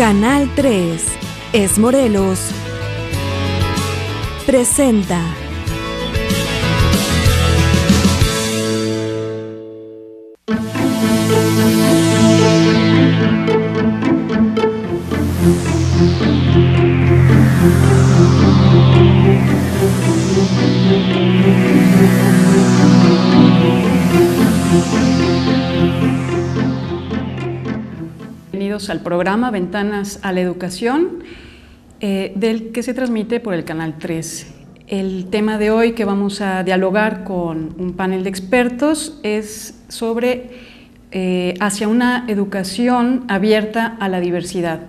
Canal 3 Es Morelos presenta Bienvenidos al programa Ventanas a la Educación, del que se transmite por el Canal 3. El tema de hoy que vamos a dialogar con un panel de expertos es sobre hacia una educación abierta a la diversidad.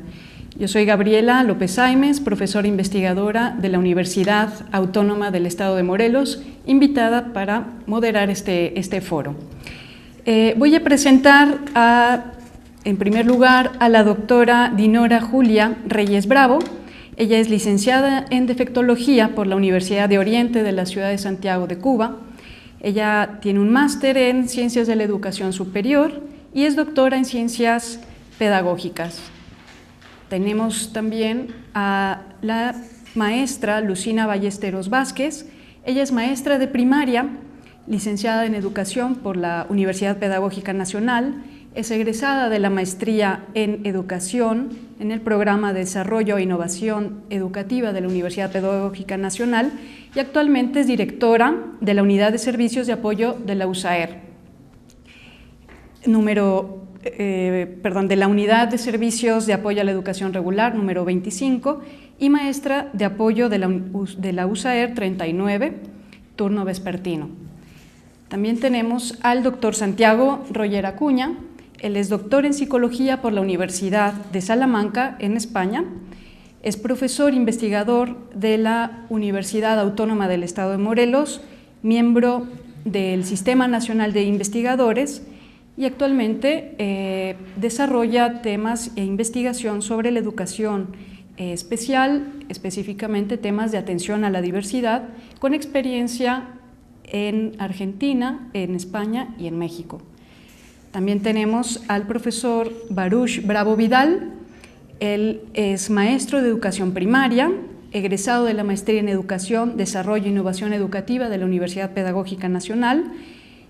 Yo soy Gabriela López Aimes, profesora investigadora de la Universidad Autónoma del Estado de Morelos, invitada para moderar este foro. Voy a presentar en primer lugar a la doctora Dinora Julia Reyes Bravo. Ella es licenciada en Defectología por la Universidad de Oriente de la ciudad de Santiago de Cuba. Ella tiene un máster en Ciencias de la Educación Superior y es doctora en Ciencias Pedagógicas. Tenemos también a la maestra Lucina Ballesteros Vázquez. Ella es maestra de primaria, licenciada en Educación por la Universidad Pedagógica Nacional. Es egresada de la maestría en Educación en el programa de Desarrollo e Innovación Educativa de la Universidad Pedagógica Nacional y actualmente es directora de la Unidad de Servicios de Apoyo de la USAER, de la Unidad de Servicios de Apoyo a la Educación Regular número 25 y maestra de apoyo de la USAER 39, turno vespertino. También tenemos al doctor Santiago Roller Acuña. Él es doctor en Psicología por la Universidad de Salamanca, en España. Es profesor investigador de la Universidad Autónoma del Estado de Morelos, miembro del Sistema Nacional de Investigadores y actualmente desarrolla temas e investigación sobre la educación especial, específicamente temas de atención a la diversidad, con experiencia en Argentina, en España y en México. También tenemos al profesor Baruch Bravo Vidal. Él es maestro de educación primaria, egresado de la maestría en Educación, Desarrollo e Innovación Educativa de la Universidad Pedagógica Nacional,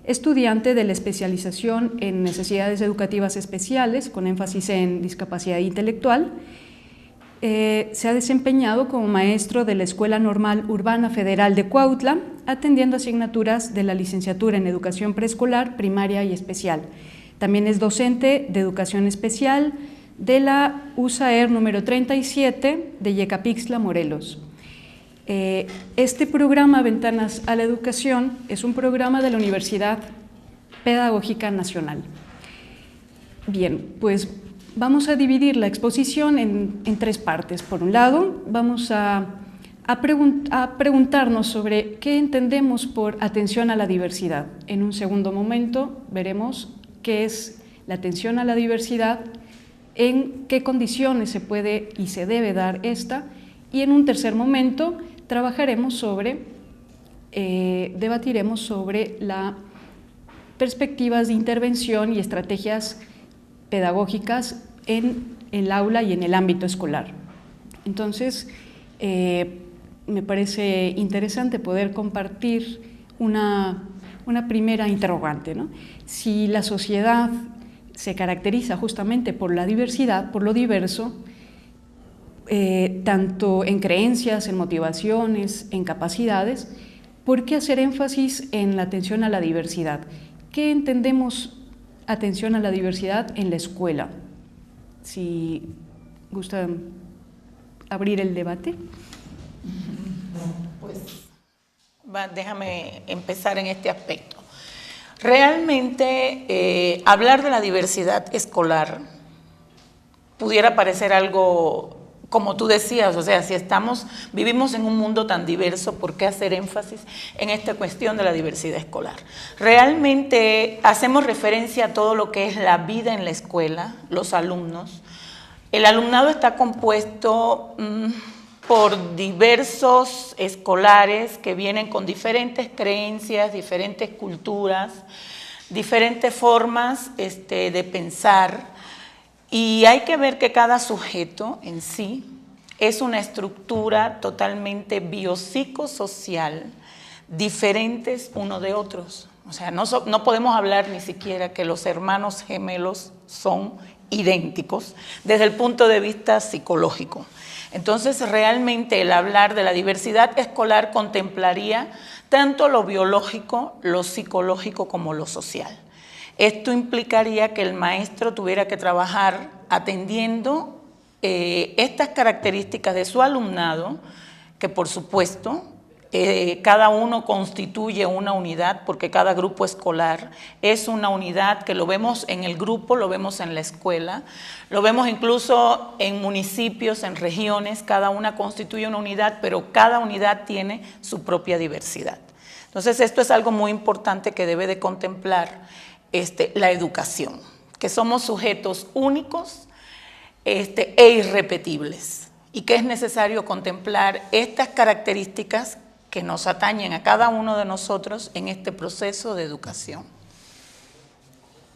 estudiante de la especialización en necesidades educativas especiales, con énfasis en discapacidad intelectual. Se ha desempeñado como maestro de la Escuela Normal Urbana Federal de Cuautla, atendiendo asignaturas de la licenciatura en Educación Preescolar, Primaria y Especial. También es docente de Educación Especial de la USAER número 37 de Yecapixtla, Morelos. Este programa Ventanas a la Educación es un programa de la Universidad Pedagógica Nacional. Bien, pues vamos a dividir la exposición en tres partes. Por un lado, vamos a preguntarnos sobre qué entendemos por atención a la diversidad. En un segundo momento veremos qué es la atención a la diversidad, en qué condiciones se puede y se debe dar esta, y en un tercer momento debatiremos sobre las perspectivas de intervención y estrategias pedagógicas en el aula y en el ámbito escolar. Entonces, me parece interesante poder compartir una primera interrogante, ¿no? Si la sociedad se caracteriza justamente por la diversidad, por lo diverso, tanto en creencias, en motivaciones, en capacidades, ¿por qué hacer énfasis en la atención a la diversidad? ¿Qué entendemos atención a la diversidad en la escuela? Si gustan abrir el debate. Pues déjame empezar en este aspecto. Realmente hablar de la diversidad escolar pudiera parecer algo, como tú decías, o sea, si vivimos en un mundo tan diverso, ¿por qué hacer énfasis en esta cuestión de la diversidad escolar? Realmente hacemos referencia a todo lo que es la vida en la escuela, los alumnos. El alumnado está compuesto por diversos escolares que vienen con diferentes creencias, diferentes culturas, diferentes formas de pensar. Y hay que ver que cada sujeto en sí es una estructura totalmente biopsicosocial, diferentes uno de otros. O sea, no podemos hablar ni siquiera que los hermanos gemelos son idénticos desde el punto de vista psicológico. Entonces, realmente el hablar de la diversidad escolar contemplaría tanto lo biológico, lo psicológico como lo social. Esto implicaría que el maestro tuviera que trabajar atendiendo estas características de su alumnado, que por supuesto cada uno constituye una unidad, porque cada grupo escolar es una unidad que lo vemos en el grupo, lo vemos en la escuela, lo vemos incluso en municipios, en regiones, cada una constituye una unidad, pero cada unidad tiene su propia diversidad. Entonces esto es algo muy importante que debe de contemplar la educación, que somos sujetos únicos e irrepetibles, y que es necesario contemplar estas características que nos atañen a cada uno de nosotros en este proceso de educación.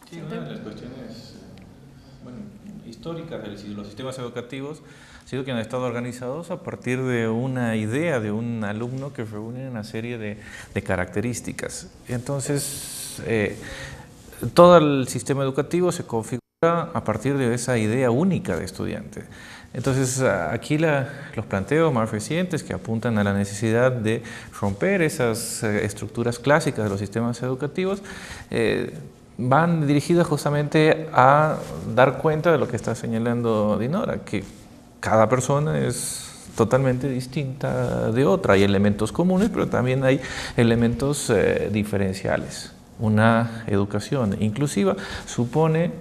Sí, una de las cuestiones históricas de los sistemas educativos ha sido que han estado organizados a partir de una idea de un alumno que reúne una serie de características. Entonces, todo el sistema educativo se configura a partir de esa idea única de estudiante. Entonces, aquí los planteos más recientes que apuntan a la necesidad de romper esas estructuras clásicas de los sistemas educativos van dirigidas justamente a dar cuenta de lo que está señalando Dinora, que cada persona es totalmente distinta de otra. Hay elementos comunes, pero también hay elementos diferenciales. Una educación inclusiva supone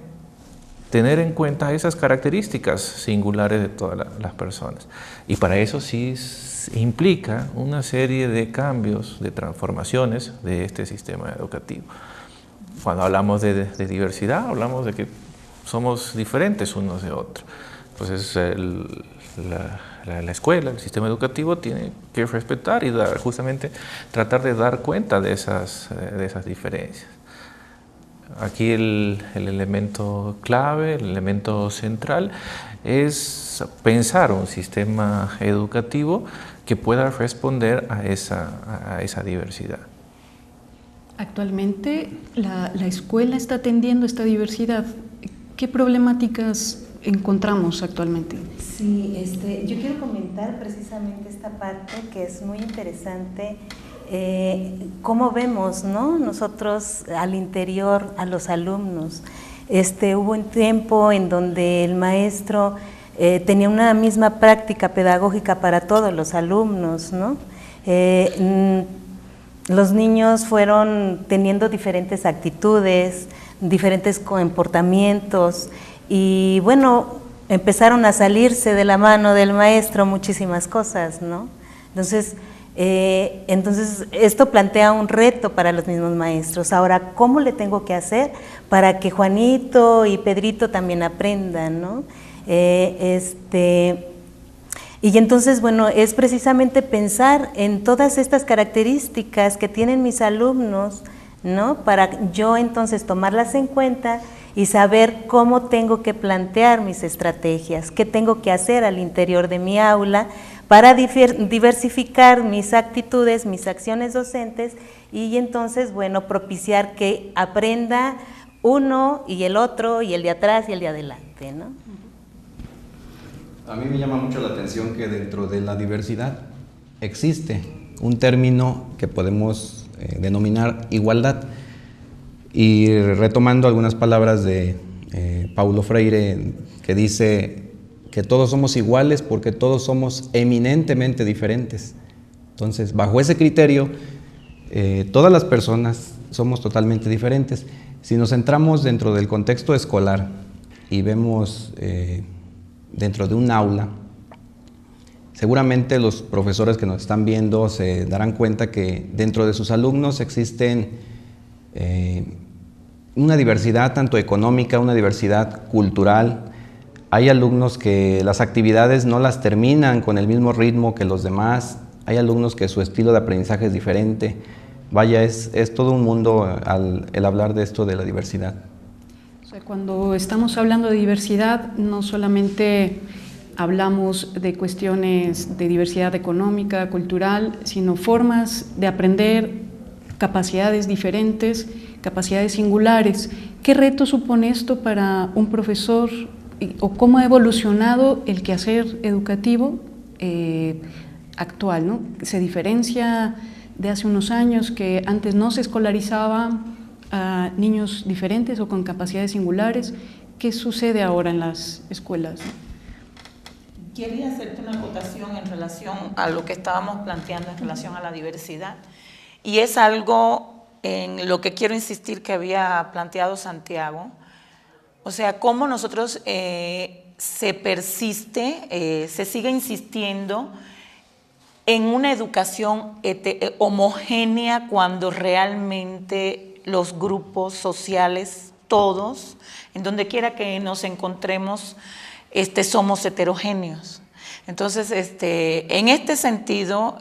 tener en cuenta esas características singulares de todas las personas. Y para eso sí implica una serie de cambios, de transformaciones de este sistema educativo. Cuando hablamos de diversidad, hablamos de que somos diferentes unos de otros. Entonces, la escuela, el sistema educativo tiene que respetar y justamente tratar de dar cuenta de esas diferencias. Aquí el elemento clave, el elemento central es pensar un sistema educativo que pueda responder a esa diversidad. Actualmente la escuela está atendiendo esta diversidad. ¿Qué problemáticas encontramos actualmente? Sí, yo quiero comentar precisamente esta parte que es muy interesante. Cómo vemos, ¿no?, nosotros al interior a los alumnos. Hubo un tiempo en donde el maestro tenía una misma práctica pedagógica para todos los alumnos, ¿no? Los niños fueron teniendo diferentes actitudes, diferentes comportamientos, y bueno, empezaron a salirse de la mano del maestro muchísimas cosas, ¿no? Entonces esto plantea un reto para los mismos maestros. Ahora, ¿cómo le tengo que hacer para que Juanito y Pedrito también aprendan, ¿no? Y entonces, bueno, es precisamente pensar en todas estas características que tienen mis alumnos, ¿no?, para yo entonces tomarlas en cuenta y saber cómo tengo que plantear mis estrategias, qué tengo que hacer al interior de mi aula para diversificar mis actitudes, mis acciones docentes, y entonces, bueno, propiciar que aprenda uno y el otro, y el de atrás y el de adelante, ¿no? A mí me llama mucho la atención que dentro de la diversidad existe un término que podemos denominar igualdad. Y retomando algunas palabras de Paulo Freire, que dice que todos somos iguales porque todos somos eminentemente diferentes. Entonces, bajo ese criterio, todas las personas somos totalmente diferentes. Si nos centramos dentro del contexto escolar y vemos dentro de un aula, seguramente los profesores que nos están viendo se darán cuenta que dentro de sus alumnos existen una diversidad tanto económica, una diversidad cultural. Hay alumnos que las actividades no las terminan con el mismo ritmo que los demás. Hay alumnos que su estilo de aprendizaje es diferente. Vaya, es todo un mundo el hablar de esto de la diversidad. sea, cuando estamos hablando de diversidad, no solamente hablamos de cuestiones de diversidad económica, cultural, sino formas de aprender, capacidades diferentes, capacidades singulares. ¿Qué reto supone esto para un profesor o cómo ha evolucionado el quehacer educativo actual, ¿no? ¿Se diferencia de hace unos años que antes no se escolarizaba a niños diferentes o con capacidades singulares? ¿Qué sucede ahora en las escuelas? Quería hacerte una acotación en relación a lo que estábamos planteando en relación a la diversidad, y es algo en lo que quiero insistir que había planteado Santiago, o sea, cómo nosotros se persiste, se sigue insistiendo en una educación homogénea cuando realmente los grupos sociales, todos, en donde quiera que nos encontremos, somos heterogéneos. Entonces, en este sentido,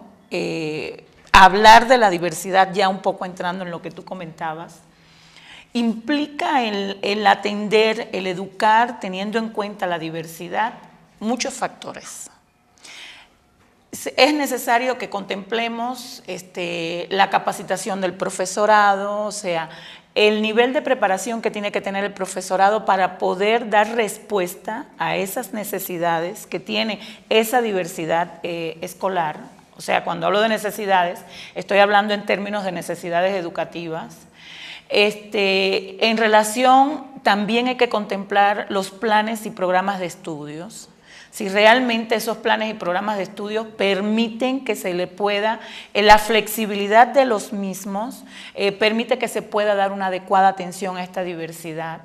hablar de la diversidad, ya un poco entrando en lo que tú comentabas, implica el atender, el educar, teniendo en cuenta la diversidad, muchos factores. Es necesario que contemplemos la capacitación del profesorado, o sea, el nivel de preparación que tiene que tener el profesorado para poder dar respuesta a esas necesidades que tiene esa diversidad escolar. O sea, cuando hablo de necesidades, estoy hablando en términos de necesidades educativas. En relación, también hay que contemplar los planes y programas de estudios. Si realmente esos planes y programas de estudios permiten que se le pueda, la flexibilidad de los mismos, permite que se pueda dar una adecuada atención a esta diversidad.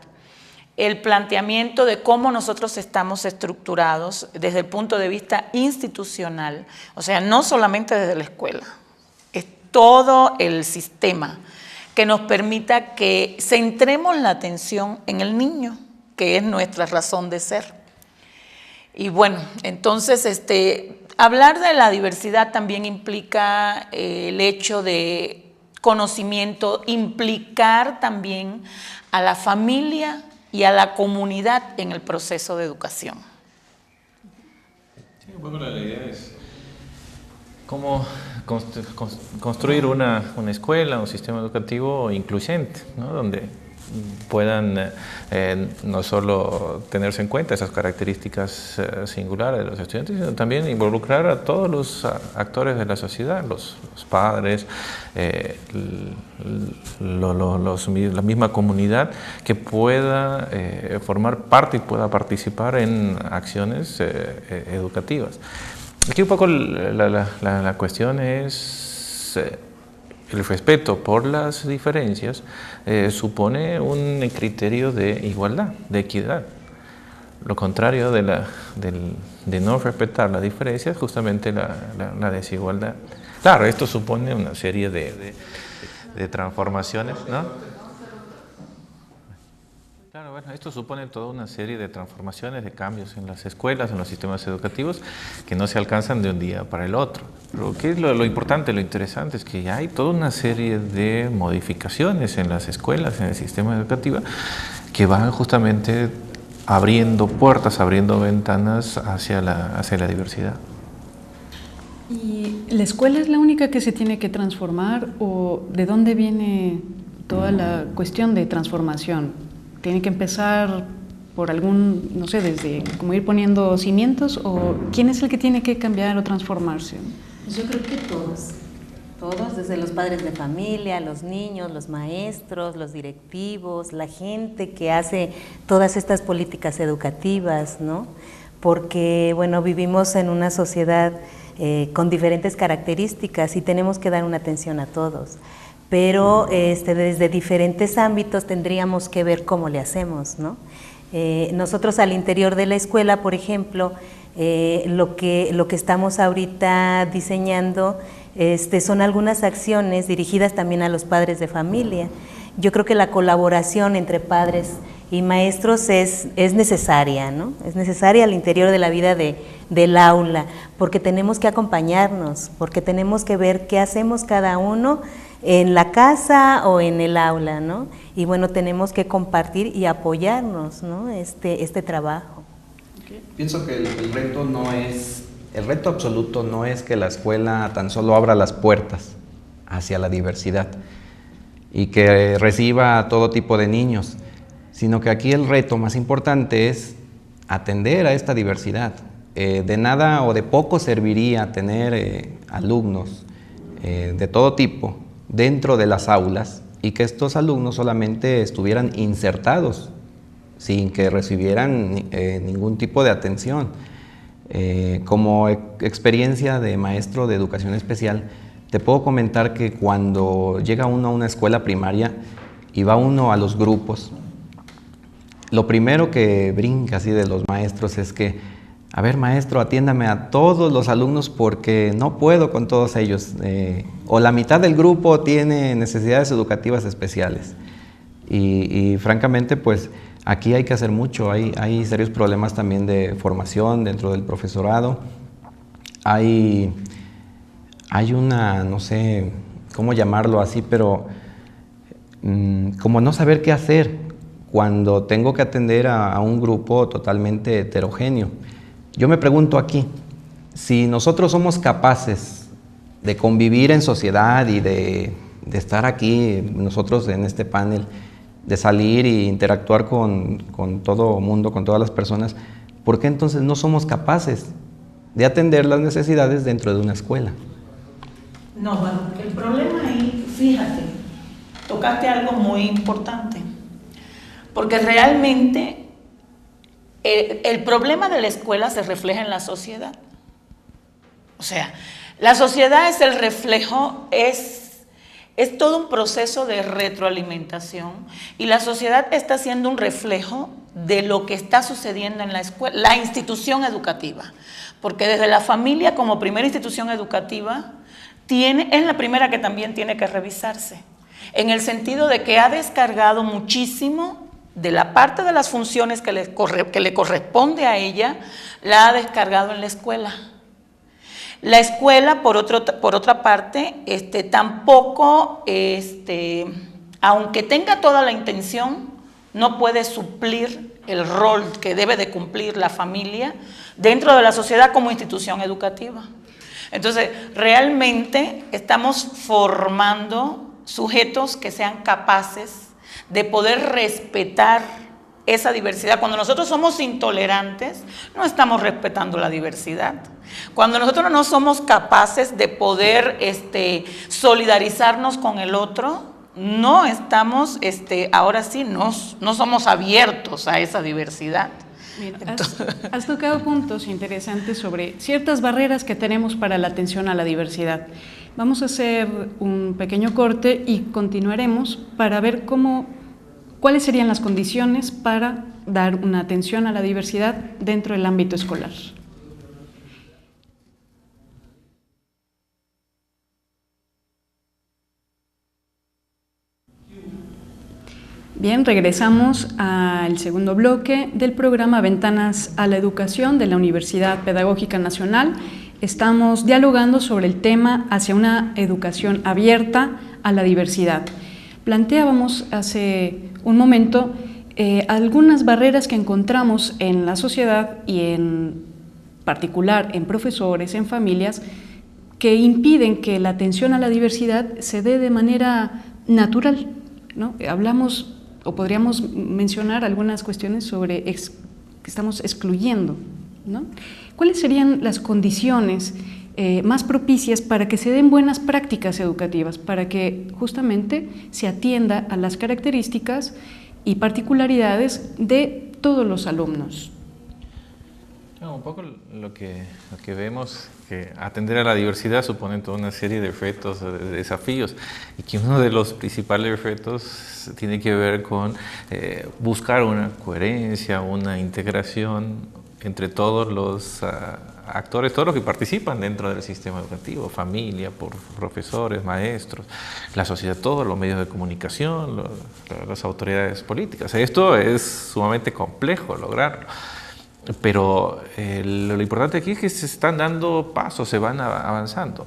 El planteamiento de cómo nosotros estamos estructurados desde el punto de vista institucional, o sea, no solamente desde la escuela, es todo el sistema que nos permita que centremos la atención en el niño, que es nuestra razón de ser. Y bueno, entonces hablar de la diversidad también implica el hecho de conocimiento, implicar también a la familia y a la comunidad en el proceso de educación. Sí, bueno, la idea es cómo construir una escuela, un sistema educativo incluyente, ¿no? Donde puedan no solo tenerse en cuenta esas características singulares de los estudiantes, sino también involucrar a todos los actores de la sociedad, los padres, la misma comunidad, que pueda formar parte y pueda participar en acciones educativas. Aquí un poco la cuestión es el respeto por las diferencias supone un criterio de igualdad, de equidad. Lo contrario de no respetar la diferencia es justamente la desigualdad. Claro, esto supone una serie de transformaciones, ¿no? Claro, bueno, esto supone toda una serie de transformaciones, de cambios en las escuelas, en los sistemas educativos, que no se alcanzan de un día para el otro. Pero ¿qué es lo importante, lo interesante? Es que ya hay toda una serie de modificaciones en las escuelas, en el sistema educativo, que van justamente abriendo puertas, abriendo ventanas hacia la diversidad. ¿Y la escuela es la única que se tiene que transformar o de dónde viene toda la cuestión de transformación? ¿Tiene que empezar por algún, no sé, desde como ir poniendo cimientos, o quién es el que tiene que cambiar o transformarse? Yo creo que todos, desde los padres de familia, los niños, los maestros, los directivos, la gente que hace todas estas políticas educativas, ¿no? Porque, bueno, vivimos en una sociedad con diferentes características y tenemos que dar una atención a todos. Pero desde diferentes ámbitos tendríamos que ver cómo le hacemos, ¿no? Nosotros al interior de la escuela, por ejemplo, lo que estamos ahorita diseñando son algunas acciones dirigidas también a los padres de familia. Yo creo que la colaboración entre padres y maestros es necesaria, ¿no? Es necesaria al interior de la vida del aula, porque tenemos que acompañarnos, porque tenemos que ver qué hacemos cada uno en la casa o en el aula, ¿no? Y bueno, tenemos que compartir y apoyarnos, ¿no? Este trabajo. Pienso que el reto absoluto no es que la escuela tan solo abra las puertas hacia la diversidad y que reciba a todo tipo de niños, sino que aquí el reto más importante es atender a esta diversidad. De nada o de poco serviría tener alumnos de todo tipo dentro de las aulas y que estos alumnos solamente estuvieran insertados sin que recibieran ningún tipo de atención. Como experiencia de maestro de educación especial, te puedo comentar que cuando llega uno a una escuela primaria y va uno a los grupos, lo primero que brinca así de los maestros es que, a ver maestro, atiéndame a todos los alumnos porque no puedo con todos ellos, o la mitad del grupo tiene necesidades educativas especiales. Y francamente, pues aquí hay que hacer mucho, hay serios problemas también de formación dentro del profesorado. Hay una, no sé cómo llamarlo así, pero como no saber qué hacer cuando tengo que atender a un grupo totalmente heterogéneo. Yo me pregunto aquí, si nosotros somos capaces de convivir en sociedad y de estar aquí, nosotros en este panel, de salir e interactuar con todo el mundo, con todas las personas, ¿por qué entonces no somos capaces de atender las necesidades dentro de una escuela? No, bueno, el problema ahí, fíjate, tocaste algo muy importante, porque realmente el problema de la escuela se refleja en la sociedad. O sea, la sociedad es el reflejo, es todo un proceso de retroalimentación y la sociedad está siendo un reflejo de lo que está sucediendo en la escuela, la institución educativa, porque desde la familia como primera institución educativa es la primera que también tiene que revisarse, en el sentido de que ha descargado muchísimo de la parte de las funciones que le corresponde a ella, la ha descargado en la escuela. La escuela, por otra parte, tampoco, aunque tenga toda la intención, no puede suplir el rol que debe de cumplir la familia dentro de la sociedad como institución educativa. Entonces, realmente estamos formando sujetos que sean capaces de poder respetar esa diversidad. Cuando nosotros somos intolerantes, no estamos respetando la diversidad. Cuando nosotros no somos capaces de poder solidarizarnos con el otro, no estamos, ahora sí, no somos abiertos a esa diversidad. Mira, has tocado puntos interesantes sobre ciertas barreras que tenemos para la atención a la diversidad. Vamos a hacer un pequeño corte y continuaremos para ver cuáles serían las condiciones para dar una atención a la diversidad dentro del ámbito escolar. Bien, regresamos al segundo bloque del programa Ventanas a la Educación de la Universidad Pedagógica Nacional. Estamos dialogando sobre el tema hacia una educación abierta a la diversidad. Planteábamos hace un momento algunas barreras que encontramos en la sociedad y en particular en profesores, en familias, que impiden que la atención a la diversidad se dé de manera natural, ¿no? Hablamos o podríamos mencionar algunas cuestiones sobre que estamos excluyendo, ¿no? ¿Cuáles serían las condiciones más propicias para que se den buenas prácticas educativas, para que justamente se atienda a las características y particularidades de todos los alumnos? Un poco lo que vemos, que atender a la diversidad supone toda una serie de retos, de desafíos, y que uno de los principales retos tiene que ver con buscar una coherencia, una integración entre todos los actores, todos los que participan dentro del sistema educativo, familia, profesores, maestros, la sociedad, todos los medios de comunicación, las autoridades políticas. Esto es sumamente complejo lograrlo. Pero lo importante aquí es que se están dando pasos, se van avanzando.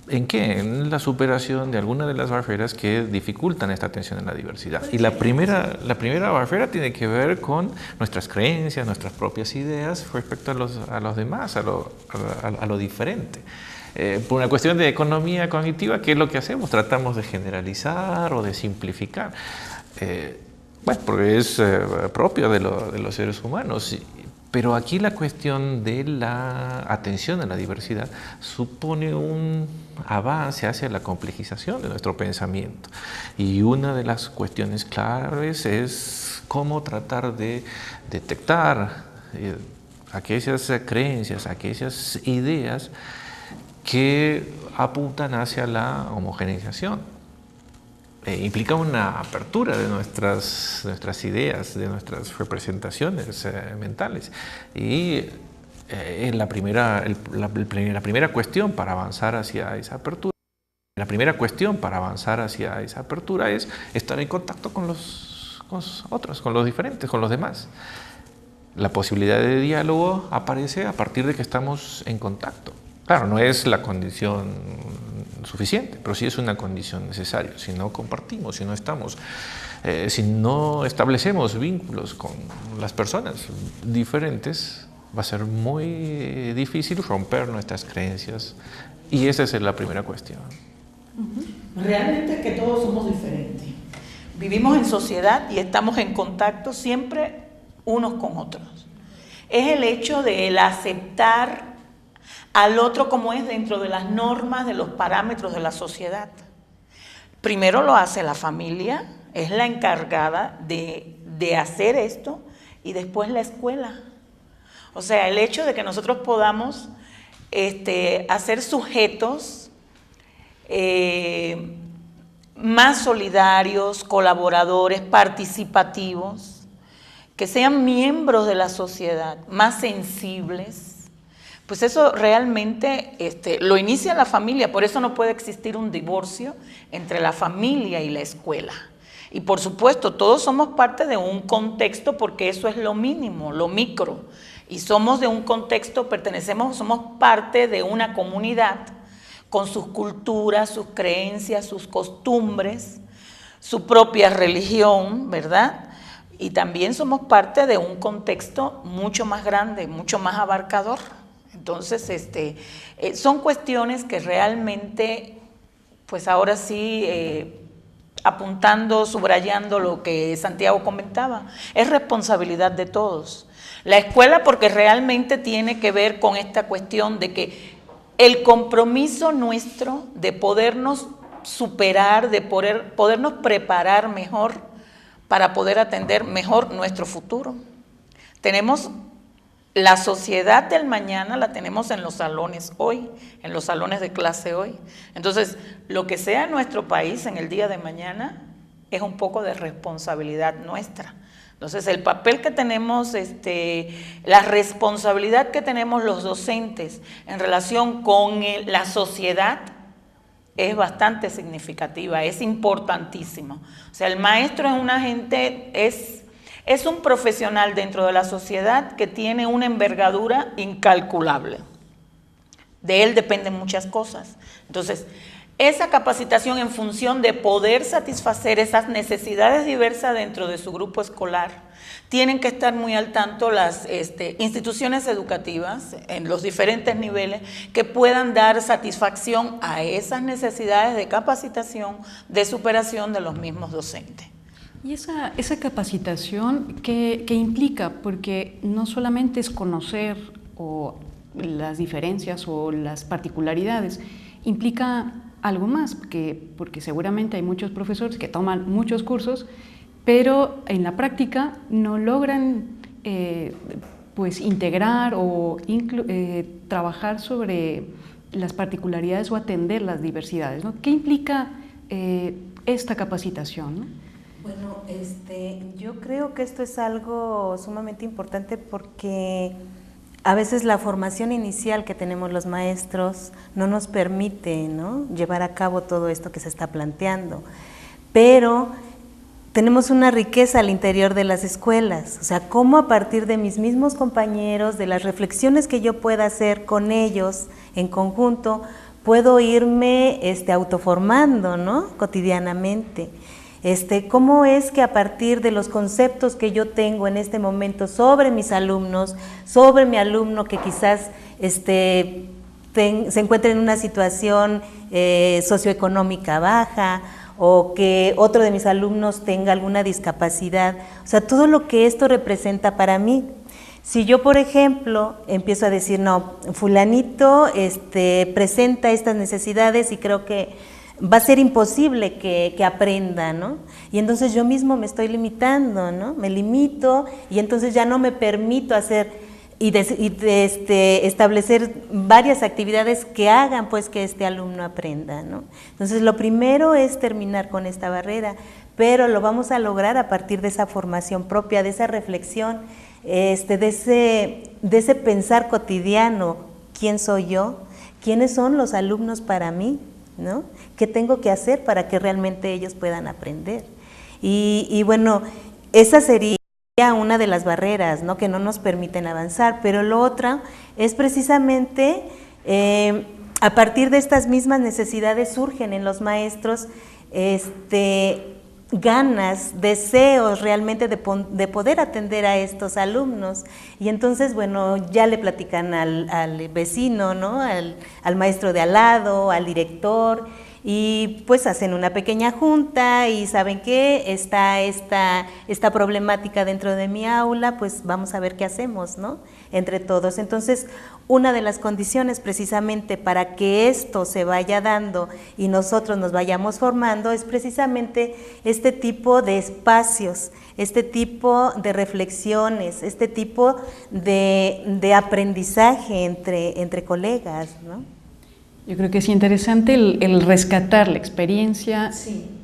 ¿En qué? En la superación de algunas de las barreras que dificultan esta atención en la diversidad. Y la primera barrera tiene que ver con nuestras creencias, nuestras propias ideas respecto a los demás, a lo diferente. Por una cuestión de economía cognitiva, ¿qué es lo que hacemos? Tratamos de generalizar o de simplificar. Bueno, porque es propio de los seres humanos. Pero aquí la cuestión de la atención a la diversidad supone un avance hacia la complejización de nuestro pensamiento. Y una de las cuestiones claves es cómo tratar de detectar aquellas creencias, aquellas ideas que apuntan hacia la homogeneización. Implica una apertura de nuestras ideas, de nuestras representaciones mentales. Y la primera cuestión para avanzar hacia esa apertura, es estar en contacto con los otros, con los diferentes, con los demás. La posibilidad de diálogo aparece a partir de que estamos en contacto. Claro, no es la condición suficiente, pero sí es una condición necesaria. Si no compartimos, si no establecemos vínculos con las personas diferentes, va a ser muy difícil romper nuestras creencias. Y esa es la primera cuestión. Realmente es que todos somos diferentes. Vivimos en sociedad y estamos en contacto siempre unos con otros. Es el hecho de el aceptar al otro como es dentro de las normas, de los parámetros de la sociedad. Primero lo hace la familia, es la encargada de hacer esto, y después la escuela. O sea, el hecho de que nosotros podamos hacer sujetos más solidarios, colaboradores, participativos, que sean miembros de la sociedad, más sensibles. Pues eso realmente lo inicia la familia, por eso no puede existir un divorcio entre la familia y la escuela. Y por supuesto, todos somos parte de un contexto, porque eso es lo mínimo, lo micro. Y somos de un contexto, somos parte de una comunidad con sus culturas, sus creencias, sus costumbres, su propia religión, ¿verdad? Y también somos parte de un contexto mucho más grande, mucho más abarcador. Entonces, son cuestiones que realmente, pues ahora sí, apuntando, subrayando lo que Santiago comentaba, es responsabilidad de todos. La escuela, porque realmente tiene que ver con esta cuestión de que el compromiso nuestro de podernos superar, de podernos preparar mejor para poder atender mejor nuestro futuro. Tenemos la sociedad del mañana, la tenemos en los salones hoy, en los salones de clase hoy. Entonces, lo que sea en nuestro país en el día de mañana es un poco de responsabilidad nuestra. Entonces, el papel que tenemos, la responsabilidad que tenemos los docentes en relación con la sociedad es bastante significativa, es importantísimo. O sea, el maestro es un agente, es un profesional dentro de la sociedad que tiene una envergadura incalculable. De él dependen muchas cosas. Entonces, esa capacitación en función de poder satisfacer esas necesidades diversas dentro de su grupo escolar, tienen que estar muy al tanto las instituciones educativas en los diferentes niveles que puedan dar satisfacción a esas necesidades de capacitación, de superación de los mismos docentes. ¿Y esa capacitación qué implica? Porque no solamente es conocer las diferencias o las particularidades, implica algo más, porque seguramente hay muchos profesores que toman muchos cursos, pero en la práctica no logran pues integrar o trabajar sobre las particularidades o atender las diversidades, ¿no? ¿Qué implica esta capacitación, ¿no? Bueno, yo creo que esto es algo sumamente importante porque a veces la formación inicial que tenemos los maestros no nos permite, ¿no?, llevar a cabo todo esto que se está planteando, pero tenemos una riqueza al interior de las escuelas, o sea, cómo a partir de mis mismos compañeros, de las reflexiones que yo pueda hacer con ellos en conjunto, puedo irme autoformando, ¿no? Cotidianamente. ¿Cómo es que a partir de los conceptos que yo tengo en este momento sobre mis alumnos, sobre mi alumno que quizás se encuentre en una situación socioeconómica baja, o que otro de mis alumnos tenga alguna discapacidad, o sea, todo lo que esto representa para mí? Si yo, por ejemplo, empiezo a decir, no, fulanito presenta estas necesidades y creo que va a ser imposible que aprenda, ¿no? Y entonces yo mismo me estoy limitando, ¿no? Me limito y entonces ya no me permito hacer establecer varias actividades que hagan pues que este alumno aprenda, ¿no? Entonces lo primero es terminar con esta barrera, pero lo vamos a lograr a partir de esa formación propia, de esa reflexión, de ese pensar cotidiano. ¿Quién soy yo? ¿Quiénes son los alumnos para mí? ¿No? ¿Qué tengo que hacer para que realmente ellos puedan aprender? Y bueno, esa sería una de las barreras, ¿no? Que no nos permiten avanzar, pero lo otro es precisamente a partir de estas mismas necesidades surgen en los maestros ganas, deseos realmente de poder atender a estos alumnos, y entonces bueno, ya le platican al vecino, ¿no? al maestro de al lado, al director, y pues hacen una pequeña junta y saben que está esta problemática dentro de mi aula, pues vamos a ver qué hacemos, ¿no? Entre todos. Entonces, una de las condiciones precisamente para que esto se vaya dando y nosotros nos vayamos formando es precisamente este tipo de espacios, este tipo de reflexiones, este tipo de aprendizaje entre colegas, ¿no? Yo creo que es interesante el rescatar la experiencia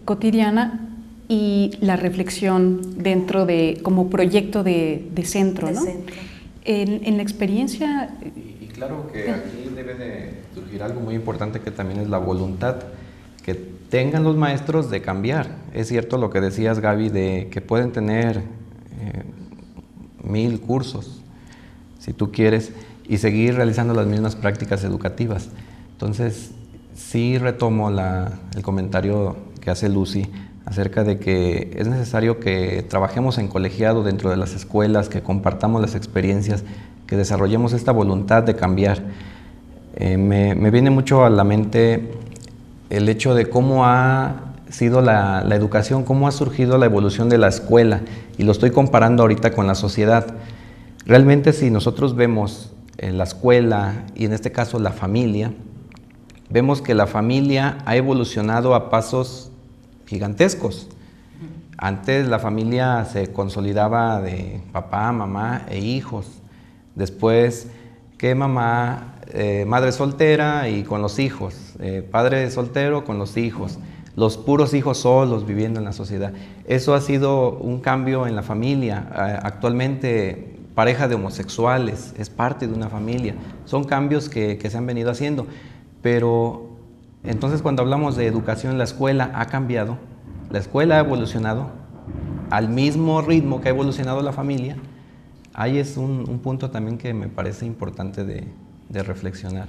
cotidiana y la reflexión dentro como proyecto de centro, ¿no? Centro. En la experiencia... Y claro que aquí debe de surgir algo muy importante que también es la voluntad que tengan los maestros de cambiar. Es cierto lo que decías, Gaby, de que pueden tener 1000 cursos, si tú quieres, y seguir realizando las mismas prácticas educativas. Entonces, sí retomo el comentario que hace Lucy acerca de que es necesario que trabajemos en colegiado dentro de las escuelas, que compartamos las experiencias, que desarrollemos esta voluntad de cambiar. Me viene mucho a la mente el hecho de cómo ha sido la educación, cómo ha surgido la evolución de la escuela, y lo estoy comparando ahorita con la sociedad. Realmente, si nosotros vemos la escuela y en este caso la familia, vemos que la familia ha evolucionado a pasos gigantescos. Antes la familia se consolidaba de papá, mamá e hijos. Después que mamá, madre soltera y con los hijos, padre soltero con los hijos, los puros hijos solos viviendo en la sociedad. Eso ha sido un cambio en la familia. Actualmente pareja de homosexuales es parte de una familia. Son cambios que se han venido haciendo. Pero entonces cuando hablamos de educación, la escuela ha cambiado, la escuela ha evolucionado al mismo ritmo que ha evolucionado la familia. Ahí es un punto también que me parece importante de reflexionar.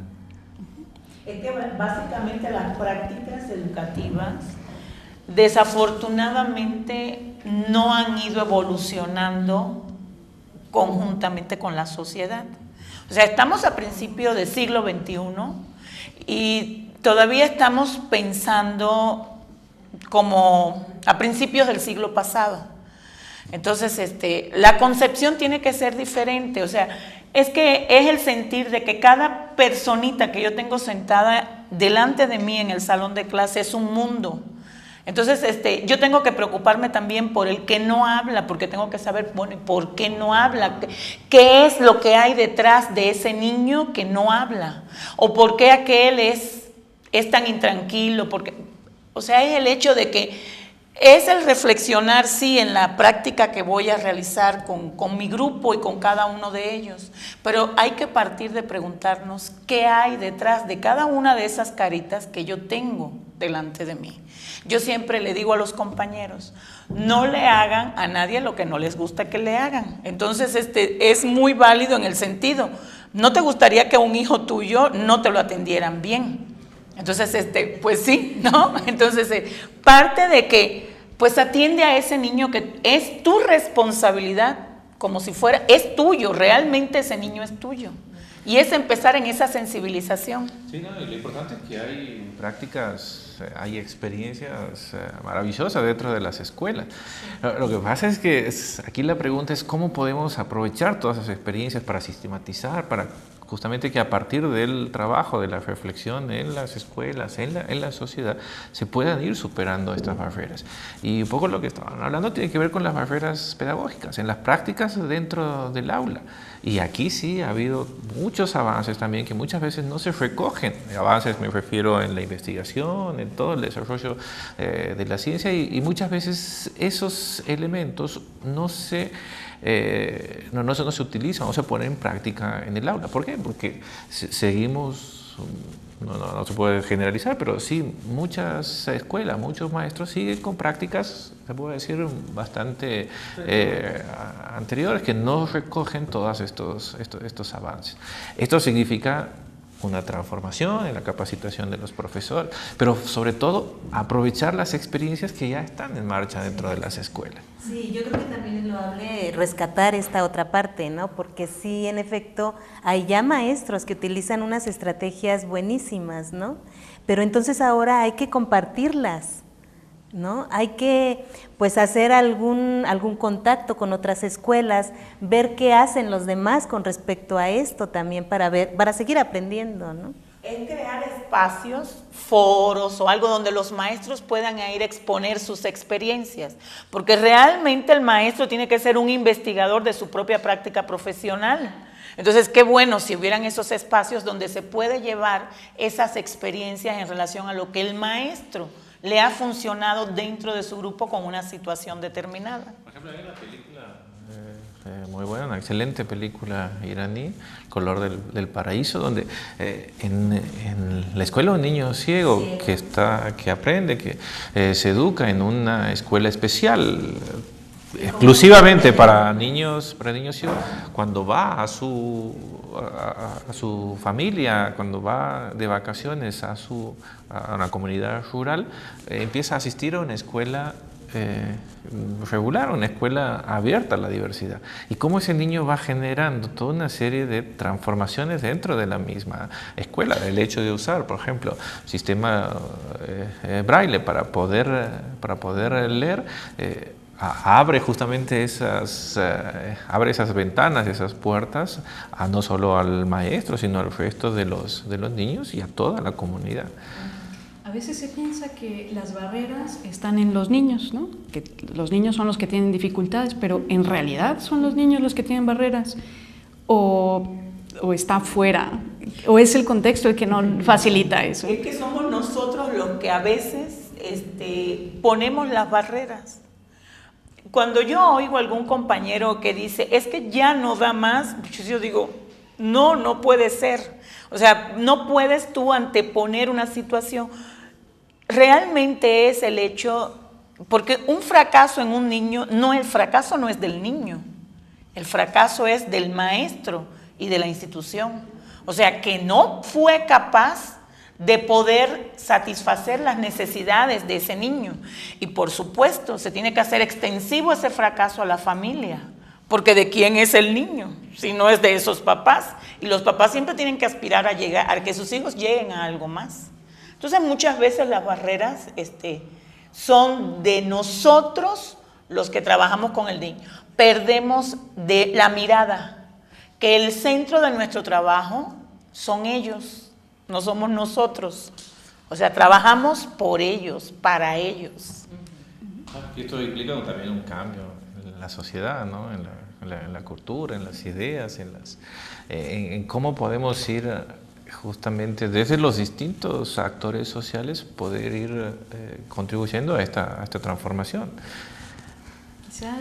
Es que básicamente las prácticas educativas desafortunadamente no han ido evolucionando conjuntamente con la sociedad. O sea, estamos a principios del siglo XXI y todavía estamos pensando como a principios del siglo pasado. Entonces, la concepción tiene que ser diferente. O sea, es que es el sentir de que cada personita que yo tengo sentada delante de mí en el salón de clase es un mundo. Entonces, yo tengo que preocuparme también por el que no habla, porque tengo que saber, bueno, ¿por qué no habla? ¿Qué es lo que hay detrás de ese niño que no habla? ¿O por qué aquel es tan intranquilo? Porque, o sea, es el hecho de que es el reflexionar, sí, en la práctica que voy a realizar con mi grupo y con cada uno de ellos, pero hay que partir de preguntarnos qué hay detrás de cada una de esas caritas que yo tengo delante de mí. Yo siempre le digo a los compañeros, no le hagan a nadie lo que no les gusta que le hagan. Entonces, es muy válido en el sentido, no te gustaría que a un hijo tuyo no te lo atendieran bien. Entonces, pues sí, ¿no? Entonces, parte de que, pues atiende a ese niño que es tu responsabilidad, como si fuera, es tuyo, realmente ese niño es tuyo. Y es empezar en esa sensibilización. Sí, no, y lo importante es que hay prácticas, hay experiencias maravillosas dentro de las escuelas. Lo que pasa es que aquí la pregunta es cómo podemos aprovechar todas esas experiencias para sistematizar, para justamente que a partir del trabajo, de la reflexión en las escuelas, en la sociedad, se puedan ir superando estas barreras. Y un poco lo que estaban hablando tiene que ver con las barreras pedagógicas, en las prácticas dentro del aula. Y aquí sí ha habido muchos avances también que muchas veces no se recogen. Avances me refiero en la investigación, en todo el desarrollo de la ciencia y muchas veces esos elementos no se utilizan, no se ponen en práctica en el aula. ¿Por qué? Porque seguimos, no se puede generalizar, pero sí muchas escuelas, muchos maestros siguen con prácticas, se puede decir, bastante anteriores, que no recogen todos estos avances. Esto significa una transformación en la capacitación de los profesores, pero sobre todo aprovechar las experiencias que ya están en marcha dentro de las escuelas. Sí, yo creo que también es loable rescatar esta otra parte, ¿no? Porque sí, en efecto, hay ya maestros que utilizan unas estrategias buenísimas, ¿no? Pero entonces ahora hay que compartirlas, ¿no? Hay que pues hacer algún contacto con otras escuelas, ver qué hacen los demás con respecto a esto también para seguir aprendiendo, ¿no? Es crear espacios, foros o algo donde los maestros puedan ir a exponer sus experiencias, porque realmente el maestro tiene que ser un investigador de su propia práctica profesional. Entonces, qué bueno si hubieran esos espacios donde se puede llevar esas experiencias en relación a lo que el maestro le ha funcionado dentro de su grupo con una situación determinada. Por ejemplo, hay una película muy buena, una excelente película iraní, Color del Paraíso, donde en la escuela un niño ciego que aprende, que se educa en una escuela especial, exclusivamente para niños ciegos, cuando va a su familia, cuando va de vacaciones a una comunidad rural, empieza a asistir a una escuela regular, una escuela abierta a la diversidad. Y cómo ese niño va generando toda una serie de transformaciones dentro de la misma escuela. El hecho de usar, por ejemplo, sistema braille para poder leer, abre justamente esas ventanas, esas puertas, no solo al maestro, sino al resto de los niños y a toda la comunidad. A veces se piensa que las barreras están en los niños, ¿no? Que los niños son los que tienen dificultades, pero en realidad son los niños los que tienen barreras, o está fuera, o es el contexto el que no facilita eso. Es que somos nosotros los que a veces ponemos las barreras. Cuando yo oigo a algún compañero que dice, es que ya no da más, yo digo, no puede ser. O sea, no puedes tú anteponer una situación. Realmente es el hecho, porque un fracaso en un niño, el fracaso no es del niño, el fracaso es del maestro y de la institución. O sea, que no fue capaz de poder satisfacer las necesidades de ese niño. Y por supuesto, se tiene que hacer extensivo ese fracaso a la familia, porque ¿de quién es el niño? Si no es de esos papás. Y los papás siempre tienen que aspirar a que sus hijos lleguen a algo más. Entonces, muchas veces las barreras son de nosotros los que trabajamos con el niño. Perdemos de la mirada, que el centro de nuestro trabajo son ellos, no somos nosotros. O sea, trabajamos por ellos, para ellos. Y esto implica también un cambio en la sociedad, ¿no? En la cultura, en las ideas, en cómo podemos ir justamente desde los distintos actores sociales poder ir contribuyendo a esta transformación. Quizá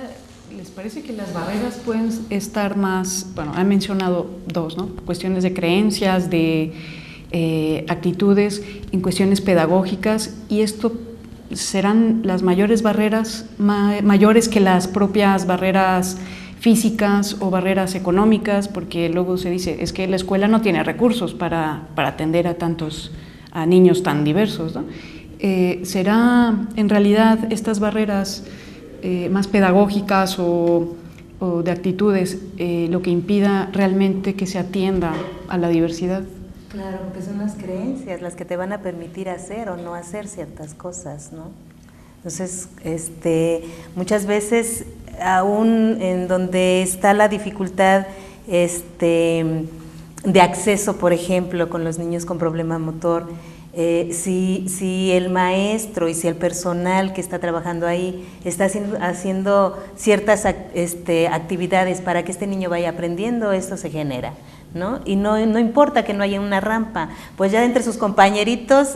les parece que las barreras pueden estar más, bueno, han mencionado dos, ¿no? Cuestiones de creencias, de actitudes, en cuestiones pedagógicas, y esto serán las mayores barreras, mayores que las propias barreras físicas o barreras económicas, porque luego se dice, es que la escuela no tiene recursos para atender a tantos a niños tan diversos, ¿no? ¿Será en realidad estas barreras más pedagógicas o de actitudes lo que impida realmente que se atienda a la diversidad? Claro, porque son las creencias las que te van a permitir hacer o no hacer ciertas cosas, ¿no? Entonces, muchas veces, aún en donde está la dificultad de acceso, por ejemplo, con los niños con problema motor, si el maestro y si el personal que está trabajando ahí está haciendo ciertas actividades para que este niño vaya aprendiendo, esto se genera, ¿no? Y no importa que no haya una rampa, pues ya entre sus compañeritos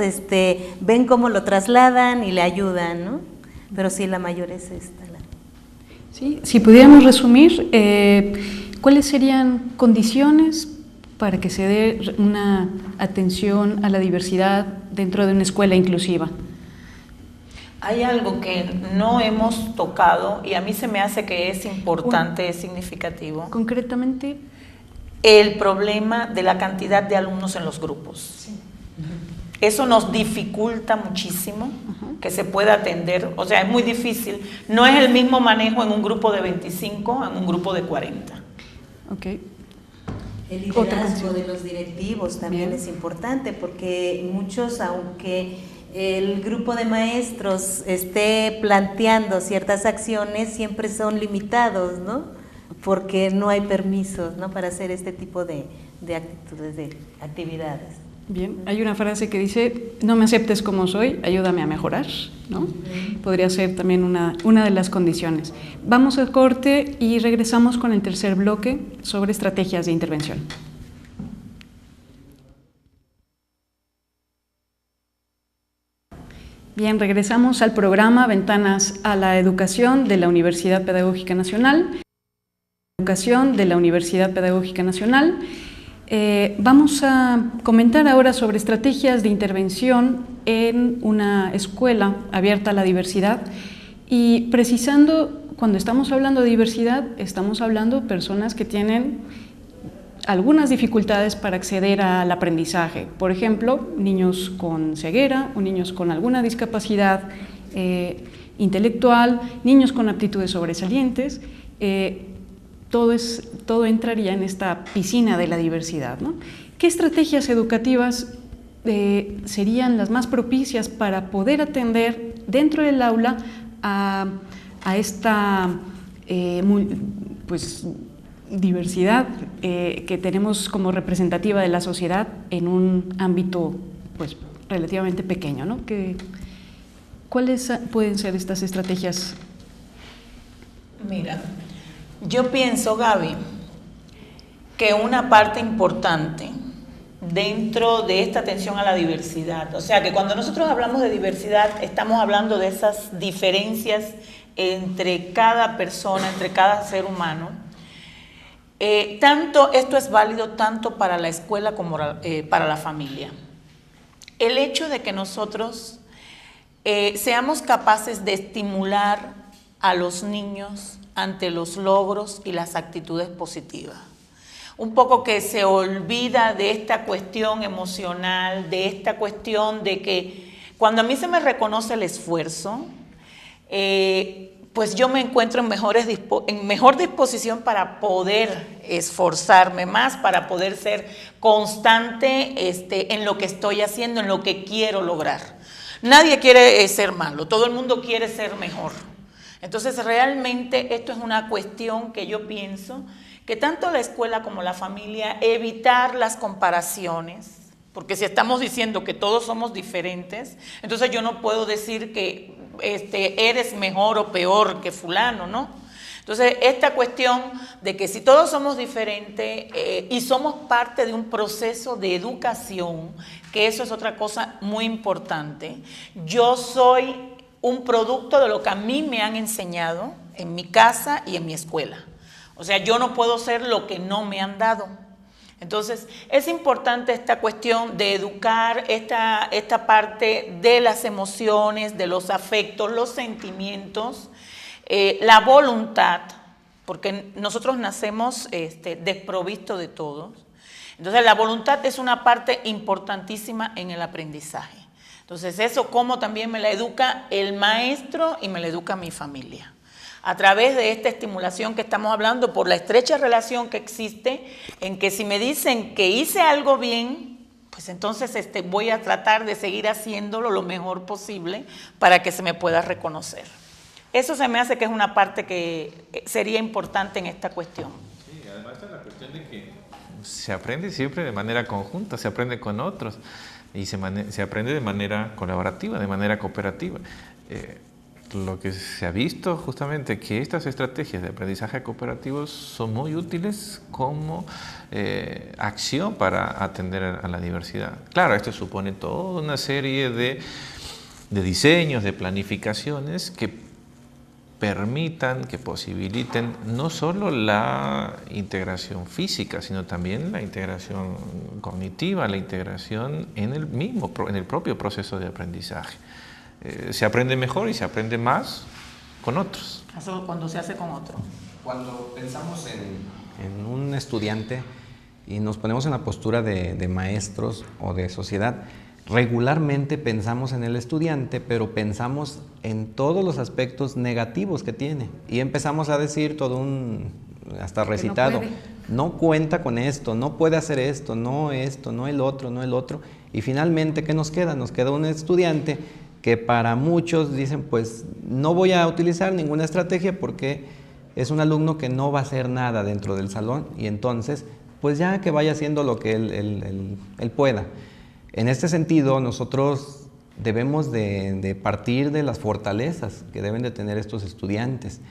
ven cómo lo trasladan y le ayudan, ¿no? Pero sí, la mayor es esta. Sí, si pudiéramos resumir, ¿cuáles serían condiciones para que se dé una atención a la diversidad dentro de una escuela inclusiva? Hay algo que no hemos tocado y a mí se me hace que es importante, es significativo. Concretamente, el problema de la cantidad de alumnos en los grupos. Sí. Eso nos dificulta muchísimo que se pueda atender, o sea, es muy difícil. No es el mismo manejo en un grupo de 25 en un grupo de 40. Okay. El liderazgo de los directivos también es importante, porque muchos, aunque el grupo de maestros esté planteando ciertas acciones, siempre son limitados, ¿no? Porque no hay permisos, ¿no?, para hacer este tipo de actitudes, de actividades. Bien, hay una frase que dice: no me aceptes como soy, ayúdame a mejorar, ¿no? Podría ser también una de las condiciones. Vamos al corte y regresamos con el tercer bloque sobre estrategias de intervención. Bien, regresamos al programa Ventanas a la Educación de la Universidad Pedagógica Nacional. Vamos a comentar ahora sobre estrategias de intervención en una escuela abierta a la diversidad, y precisando, cuando estamos hablando de diversidad, estamos hablando de personas que tienen algunas dificultades para acceder al aprendizaje. Por ejemplo, niños con ceguera o niños con alguna discapacidad intelectual, niños con aptitudes sobresalientes. Todo entraría en esta piscina de la diversidad, ¿no? ¿Qué estrategias educativas serían las más propicias para poder atender dentro del aula a esta diversidad que tenemos como representativa de la sociedad en un ámbito relativamente pequeño, ¿no? ¿Cuáles pueden ser estas estrategias? Mira, yo pienso, Gaby, que una parte importante dentro de esta atención a la diversidad, o sea, que cuando nosotros hablamos de diversidad, estamos hablando de esas diferencias entre cada persona, entre cada ser humano. Esto es válido tanto para la escuela como para la familia. El hecho de que nosotros seamos capaces de estimular a los niños ante los logros y las actitudes positivas. Un poco que se olvida de esta cuestión emocional, de esta cuestión de que cuando a mí se me reconoce el esfuerzo, pues yo me encuentro en mejor disposición para poder esforzarme más, para poder ser constante en lo que estoy haciendo, en lo que quiero lograr. Nadie quiere ser malo, todo el mundo quiere ser mejor. Entonces, realmente esto es una cuestión que yo pienso que tanto la escuela como la familia, evitar las comparaciones, porque si estamos diciendo que todos somos diferentes, entonces yo no puedo decir que eres mejor o peor que fulano, ¿no? Entonces, esta cuestión de que si todos somos diferentes y somos parte de un proceso de educación, que eso es otra cosa muy importante. Yo soy un producto de lo que a mí me han enseñado en mi casa y en mi escuela. O sea, yo no puedo ser lo que no me han dado. Entonces, es importante esta cuestión de educar esta parte de las emociones, de los afectos, los sentimientos, la voluntad, porque nosotros nacemos desprovistos de todos. Entonces la voluntad es una parte importantísima en el aprendizaje. Entonces eso como también me la educa el maestro y me la educa mi familia. A través de esta estimulación que estamos hablando, por la estrecha relación que existe en que si me dicen que hice algo bien, pues entonces voy a tratar de seguir haciéndolo lo mejor posible para que se me pueda reconocer. Eso se me hace que es una parte que sería importante en esta cuestión. Sí, además está la cuestión de que se aprende siempre de manera conjunta, se aprende con otros y se aprende de manera colaborativa, de manera cooperativa. Lo que se ha visto justamente que estas estrategias de aprendizaje cooperativo son muy útiles como acción para atender a la diversidad. Claro, esto supone toda una serie de diseños, de planificaciones que permitan, que posibiliten no solo la integración física, sino también la integración cognitiva, la integración en el propio proceso de aprendizaje. Se aprende mejor y se aprende más con otros. Eso cuando se hace con otro. Cuando pensamos en un estudiante y nos ponemos en la postura de maestros o de sociedad, regularmente pensamos en el estudiante, pero pensamos en todos los aspectos negativos que tiene. Y empezamos a decir hasta recitado, no cuenta con esto, no puede hacer esto, no el otro, no el otro. Y finalmente, ¿qué nos queda? Nos queda un estudiante que para muchos dicen, pues no voy a utilizar ninguna estrategia porque es un alumno que no va a hacer nada dentro del salón y entonces, pues ya que vaya haciendo lo que él pueda. En este sentido, nosotros debemos de partir de las fortalezas que deben de tener estos estudiantes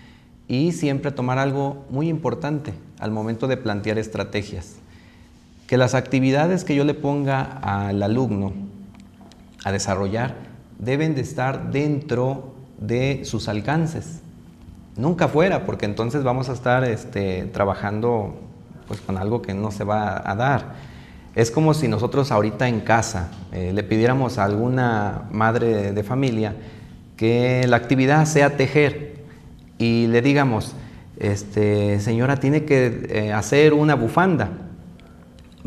y siempre tomar algo muy importante al momento de plantear estrategias. Que las actividades que yo le ponga al alumno a desarrollar deben de estar dentro de sus alcances, nunca fuera, porque entonces vamos a estar trabajando pues, con algo que no se va a dar. Es como si nosotros ahorita en casa le pidiéramos a alguna madre de familia que la actividad sea tejer y le digamos, señora, tiene que hacer una bufanda.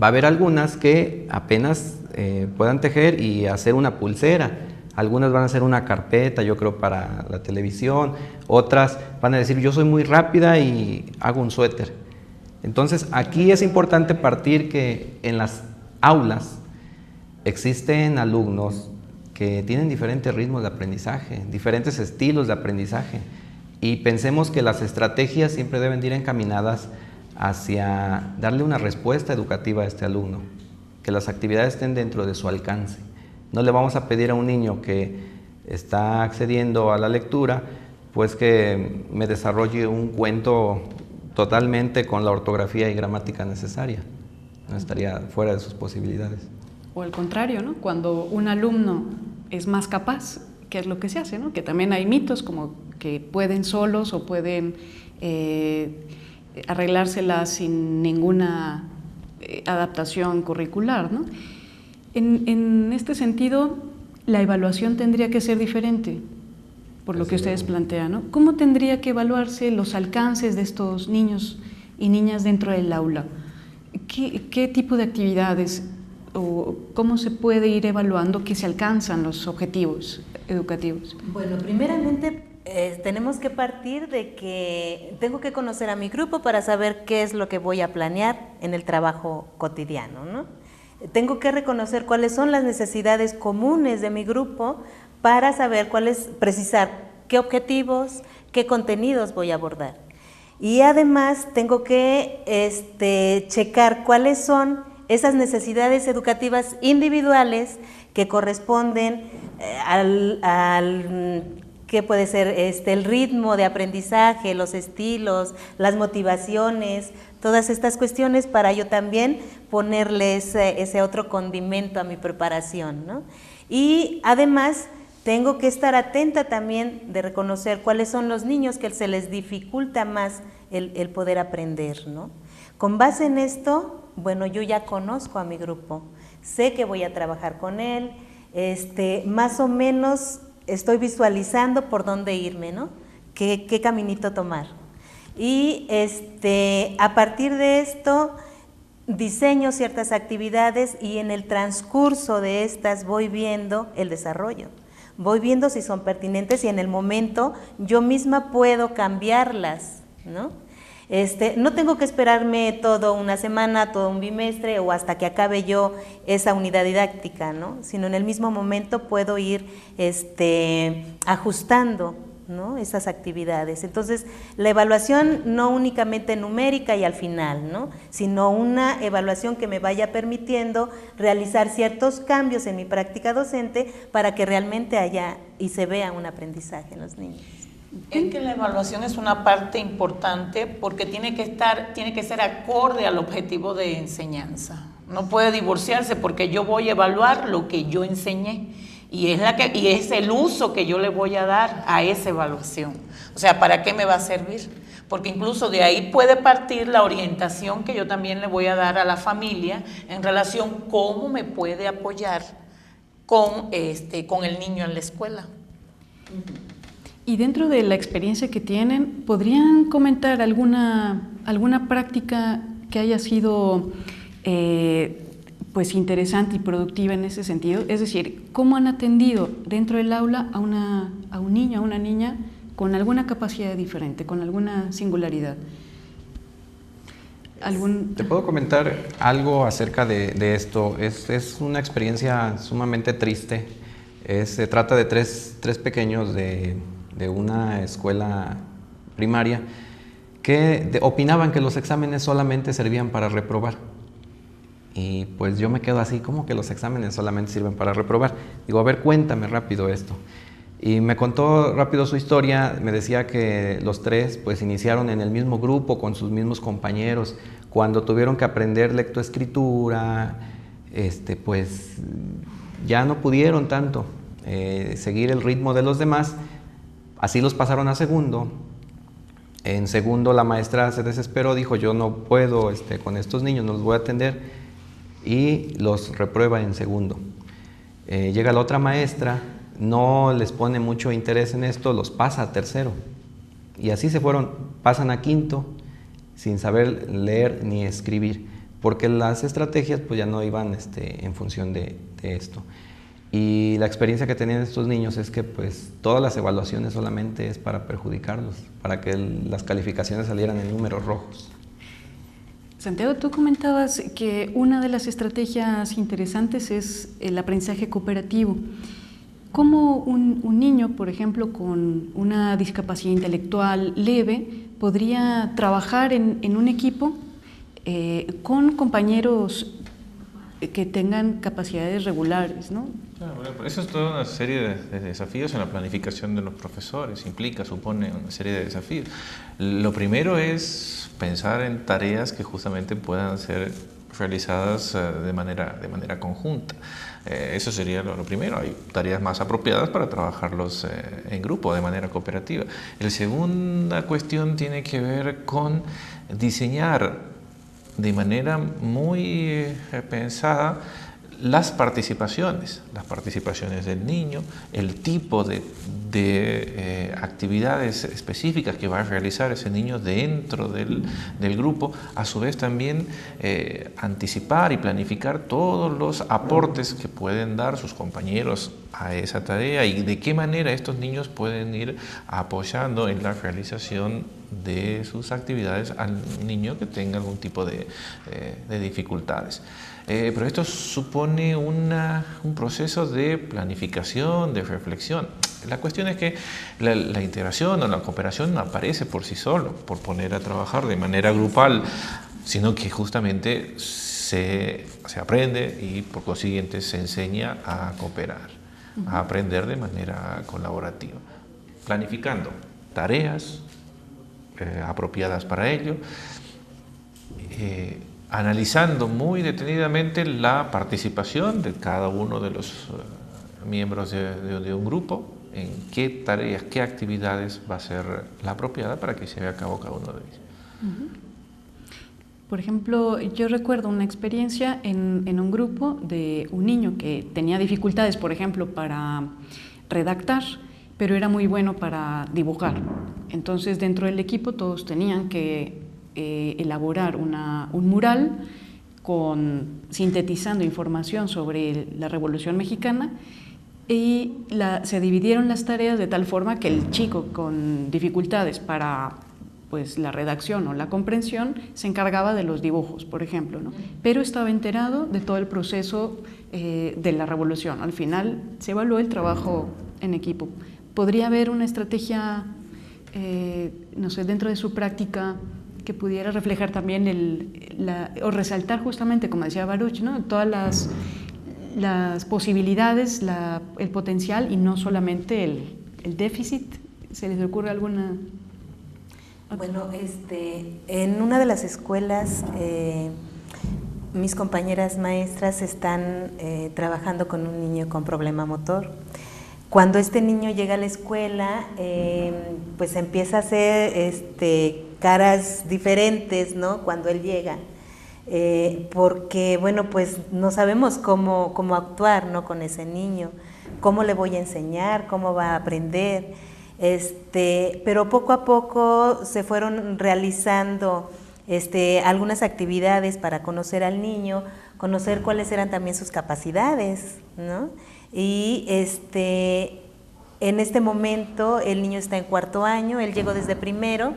Va a haber algunas que apenas puedan tejer y hacer una pulsera. Algunas van a hacer una carpeta, yo creo, para la televisión. Otras van a decir, yo soy muy rápida y hago un suéter. Entonces, aquí es importante partir que en las aulas existen alumnos que tienen diferentes ritmos de aprendizaje, diferentes estilos de aprendizaje. Y pensemos que las estrategias siempre deben ir encaminadas hacia darle una respuesta educativa a este alumno, que las actividades estén dentro de su alcance. No le vamos a pedir a un niño que está accediendo a la lectura, pues que me desarrolle un cuento totalmente con la ortografía y gramática necesaria. No estaría fuera de sus posibilidades. O al contrario, ¿no? Cuando un alumno es más capaz, ¿qué es lo que se hace, ¿no? Que también hay mitos como que pueden solos o pueden arreglárselas sin ninguna adaptación curricular, ¿no? En este sentido, la evaluación tendría que ser diferente, por lo que ustedes plantean, ¿no? ¿Cómo tendría que evaluarse los alcances de estos niños y niñas dentro del aula? ¿Qué tipo de actividades o cómo se puede ir evaluando que se alcanzan los objetivos educativos? Bueno, primeramente tenemos que partir de que tengo que conocer a mi grupo para saber qué es lo que voy a planear en el trabajo cotidiano, ¿no? Tengo que reconocer cuáles son las necesidades comunes de mi grupo para saber precisar qué objetivos, qué contenidos voy a abordar. Y además tengo que checar cuáles son esas necesidades educativas individuales que corresponden ¿qué puede ser? El ritmo de aprendizaje, los estilos, las motivaciones, todas estas cuestiones para yo también ponerle ese otro condimento a mi preparación, ¿no? Y además tengo que estar atenta también de reconocer cuáles son los niños que se les dificulta más el poder aprender, ¿no? Con base en esto, bueno, yo ya conozco a mi grupo, sé que voy a trabajar con él, más o menos estoy visualizando por dónde irme, ¿no? ¿Qué caminito tomar? Y a partir de esto, diseño ciertas actividades y en el transcurso de estas voy viendo el desarrollo. Voy viendo si son pertinentes y en el momento yo misma puedo cambiarlas, ¿no? No tengo que esperarme toda una semana, todo un bimestre o hasta que acabe yo esa unidad didáctica, ¿no? Sino en el mismo momento puedo ir ajustando, ¿no?, esas actividades. Entonces, la evaluación no únicamente numérica y al final, ¿no?, sino una evaluación que me vaya permitiendo realizar ciertos cambios en mi práctica docente para que realmente haya y se vea un aprendizaje en los niños. Es que la evaluación es una parte importante porque tiene que ser acorde al objetivo de enseñanza. No puede divorciarse porque yo voy a evaluar lo que yo enseñé y es el uso que yo le voy a dar a esa evaluación. O sea, ¿para qué me va a servir? Porque incluso de ahí puede partir la orientación que yo también le voy a dar a la familia en relación cómo me puede apoyar con el niño en la escuela. Y dentro de la experiencia que tienen, ¿podrían comentar alguna práctica que haya sido pues interesante y productiva en ese sentido? Es decir, ¿cómo han atendido dentro del aula a un niño, a una niña con alguna capacidad diferente, con alguna singularidad? Te puedo comentar algo acerca de esto. Es una experiencia sumamente triste. Se trata de tres pequeños de una escuela primaria que opinaban que los exámenes solamente servían para reprobar. Y pues yo me quedo así, como que los exámenes solamente sirven para reprobar. Digo, a ver, cuéntame rápido esto. Y me contó rápido su historia, me decía que los tres pues iniciaron en el mismo grupo con sus mismos compañeros. Cuando tuvieron que aprender lectoescritura, pues ya no pudieron tanto seguir el ritmo de los demás. Así los pasaron a segundo. En segundo la maestra se desesperó, dijo yo no puedo con estos niños, no los voy a atender y los reprueba en segundo. Llega la otra maestra, no les pone mucho interés en esto, los pasa a tercero. Y así se fueron, pasan a quinto sin saber leer ni escribir, porque las estrategias pues ya no iban en función de esto. Y la experiencia que tenían estos niños es que pues todas las evaluaciones solamente es para perjudicarlos, para que las calificaciones salieran en números rojos. Santiago, tú comentabas que una de las estrategias interesantes es el aprendizaje cooperativo. ¿Cómo un niño, por ejemplo, con una discapacidad intelectual leve, podría trabajar en un equipo con compañeros que tengan capacidades regulares, ¿no? Bueno, eso es toda una serie de desafíos en la planificación de los profesores, supone una serie de desafíos. Lo primero es pensar en tareas que justamente puedan ser realizadas de manera conjunta. Eso sería lo primero. Hay tareas más apropiadas para trabajarlos en grupo, de manera cooperativa. La segunda cuestión tiene que ver con diseñar de manera muy pensada las participaciones del niño, el tipo de actividades específicas que va a realizar ese niño dentro del grupo, a su vez también anticipar y planificar todos los aportes que pueden dar sus compañeros a esa tarea y de qué manera estos niños pueden ir apoyando en la realización de sus actividades al niño que tenga algún tipo de dificultades. Pero esto supone un proceso de planificación, de reflexión. La cuestión es que la integración o la cooperación no aparece por sí solo, por poner a trabajar de manera grupal, sino que justamente se aprende y por consiguiente se enseña a cooperar, a aprender de manera colaborativa, planificando tareas apropiadas para ello, analizando muy detenidamente la participación de cada uno de los miembros de un grupo, en qué tareas, qué actividades va a ser la apropiada para que se lleve a cabo cada uno de ellos. Por ejemplo, yo recuerdo una experiencia en un grupo de un niño que tenía dificultades, por ejemplo, para redactar, pero era muy bueno para dibujar. Entonces, dentro del equipo todos tenían que elaborar un mural sintetizando información sobre la Revolución Mexicana, y se dividieron las tareas de tal forma que el chico con dificultades para pues, la redacción o la comprensión se encargaba de los dibujos, por ejemplo, ¿no? Pero estaba enterado de todo el proceso de la Revolución. Al final se evaluó el trabajo en equipo. ¿Podría haber una estrategia, no sé, dentro de su práctica que pudiera reflejar también o resaltar justamente, como decía Baruch, ¿no? Todas las posibilidades, el potencial y no solamente el déficit? ¿Se les ocurre alguna? Bueno, en una de las escuelas mis compañeras maestras están trabajando con un niño con problema motor. Cuando este niño llega a la escuela, pues empieza a hacer caras diferentes, ¿no? Cuando él llega. Porque, bueno, pues no sabemos cómo actuar, ¿no? Con ese niño, cómo le voy a enseñar, cómo va a aprender, pero poco a poco se fueron realizando algunas actividades para conocer al niño, conocer cuáles eran también sus capacidades, ¿no? Y en este momento el niño está en 4º año, él llegó desde primero.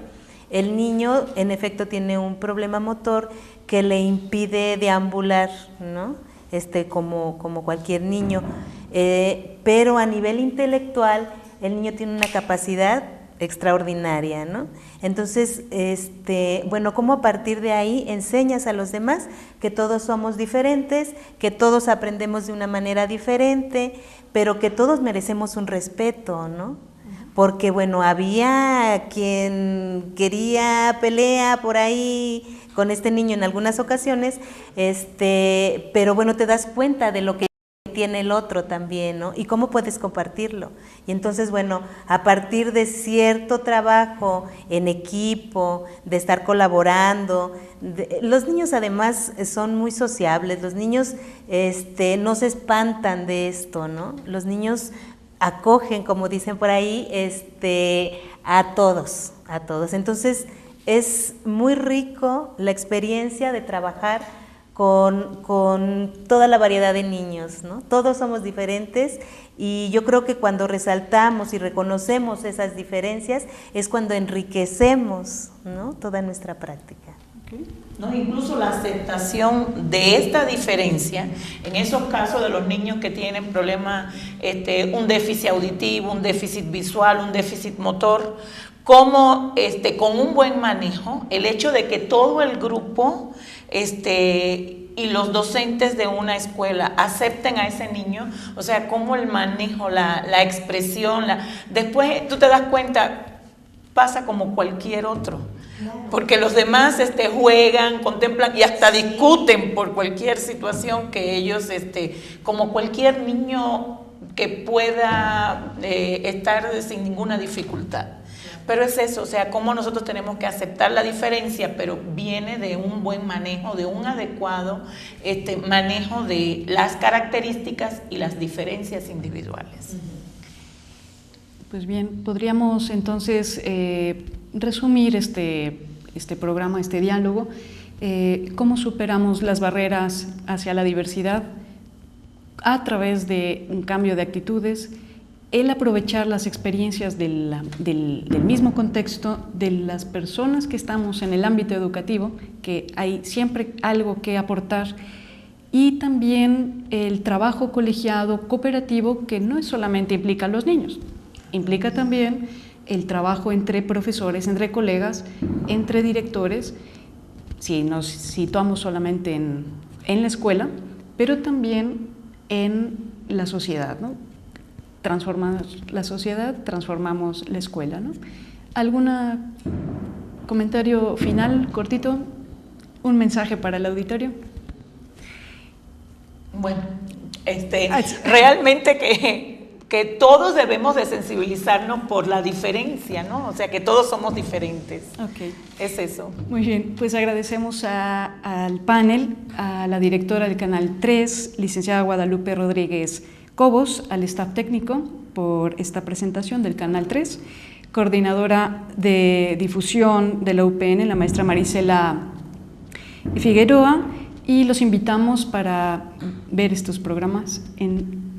El niño, en efecto, tiene un problema motor que le impide deambular, ¿no? Como cualquier niño. Pero a nivel intelectual, el niño tiene una capacidad extraordinaria, ¿no? Entonces, bueno, ¿cómo a partir de ahí enseñas a los demás que todos somos diferentes, que todos aprendemos de una manera diferente, pero que todos merecemos un respeto, ¿no? Porque, bueno, había quien quería pelea por ahí con este niño en algunas ocasiones, pero bueno, te das cuenta de lo que tiene el otro también, ¿no? Y cómo puedes compartirlo. Y entonces, bueno, a partir de cierto trabajo en equipo, de estar colaborando, los niños además son muy sociables, los niños no se espantan de esto, ¿no? Los niños acogen, como dicen por ahí, a todos. Entonces, es muy rico la experiencia de trabajar con toda la variedad de niños, ¿no? Todos somos diferentes y yo creo que cuando resaltamos y reconocemos esas diferencias es cuando enriquecemos, ¿no? Toda nuestra práctica. ¿No? Incluso la aceptación de esta diferencia, en esos casos de los niños que tienen problemas, un déficit auditivo, un déficit visual, un déficit motor, como con un buen manejo, el hecho de que todo el grupo y los docentes de una escuela acepten a ese niño, o sea, como el manejo, la expresión, después tú te das cuenta, pasa como cualquier otro. Porque los demás juegan, contemplan y hasta discuten por cualquier situación que ellos, como cualquier niño que pueda estar sin ninguna dificultad. Pero es eso, o sea, cómo nosotros tenemos que aceptar la diferencia, pero viene de un buen manejo, de un adecuado manejo de las características y las diferencias individuales. Pues bien, podríamos entonces resumir este programa, este diálogo, cómo superamos las barreras hacia la diversidad a través de un cambio de actitudes, el aprovechar las experiencias del mismo contexto de las personas que estamos en el ámbito educativo, que hay siempre algo que aportar, y también el trabajo colegiado, cooperativo, que no solamente implica a los niños, implica también el trabajo entre profesores, entre colegas, entre directores, si nos situamos solamente en la escuela, pero también en la sociedad, ¿no? Transformamos la sociedad, transformamos la escuela, ¿no? ¿Algún comentario final, cortito? ¿Un mensaje para el auditorio? Bueno, realmente que todos debemos de sensibilizarnos por la diferencia, ¿no? O sea, que todos somos diferentes. Okay. Es eso. Muy bien, pues agradecemos al panel, a la directora del Canal 3, licenciada Guadalupe Rodríguez Cobos, al staff técnico por esta presentación del Canal 3, coordinadora de difusión de la UPN, la maestra Marisela Figueroa, y los invitamos para ver estos programas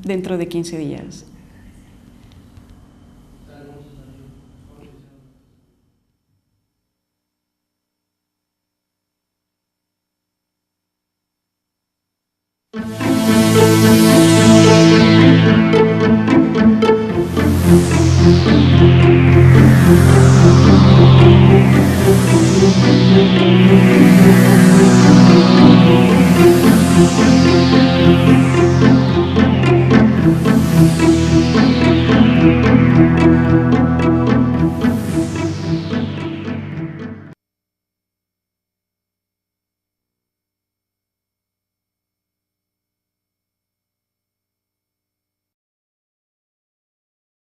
dentro de 15 días. Thank you.